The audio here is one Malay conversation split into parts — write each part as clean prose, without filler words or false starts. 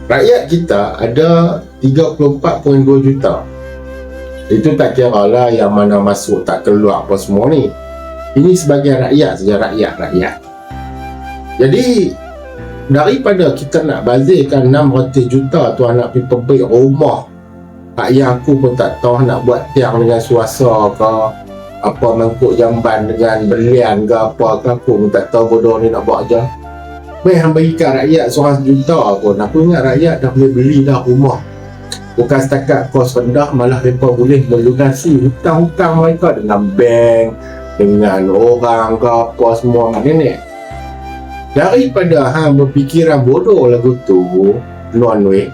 Rakyat kita ada 34.2 juta. Itu tak kira lah yang mana masuk tak keluar apa semua ni. Ini sebagai rakyat saja, rakyat. Jadi daripada kita nak bazirkan 600 juta tu nak pergi perbaik rumah, yang aku pun tak tahu nak buat tiang dengan suasa ke, apa mangkuk jamban dengan belian ke apa ke, aku pun tak tahu bodoh ni nak buat je. Baik hang bagikan rakyat seorang juta pun, aku ingat rakyat dah boleh beli dah rumah. Bukan setakat kos rendah, malah mereka boleh melunasi hutang-hutang mereka dengan bank, dengan orang ke apa semua mak nenek. Daripada hang berfikiran bodoh lagu tu, non-way,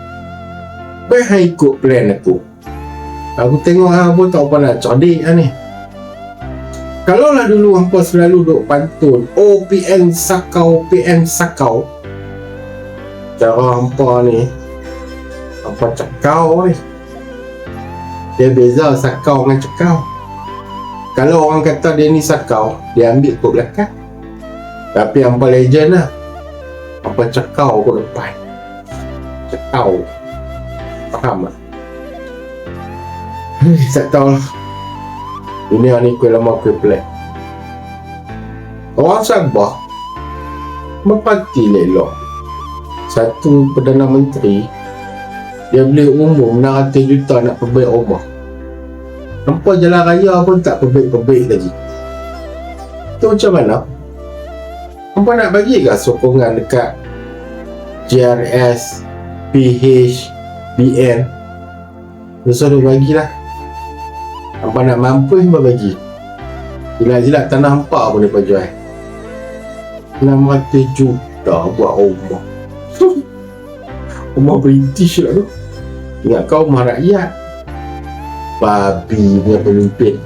baik hang ikut plan aku. Aku tengok hang pun tak apa nak cerdik ni. Kalau lah dulu hampa selalu duk pantun PN sakau cara hampa ni, hampa cakau ni, dia beza sakau dengan cakau. Kalau orang kata dia ni sakau, dia ambil kot belakang. Tapi hampa legend lah, hampa cakau kot depan. Cakau, faham tak? Tak tahu lah. Dunia ni kuih lama kuih pelik. Orang Sabah merpati elok. Satu Perdana Menteri, dia boleh umum 600 juta nak perbaik rumah. Nampak jalan raya pun tak perbaik-perbaik lagi. Tu macam mana? Nampak nak bagi ke sokongan dekat JRS, PH, BN? Besar dia bagilah. Hampa nak mampu hampa bagi. Jilat-jilat tanah hampa pun dia jual. 600 juta buat rumah. Rumah British lah tu. Ingat kau rumah rakyat. Babi punya pemimpin.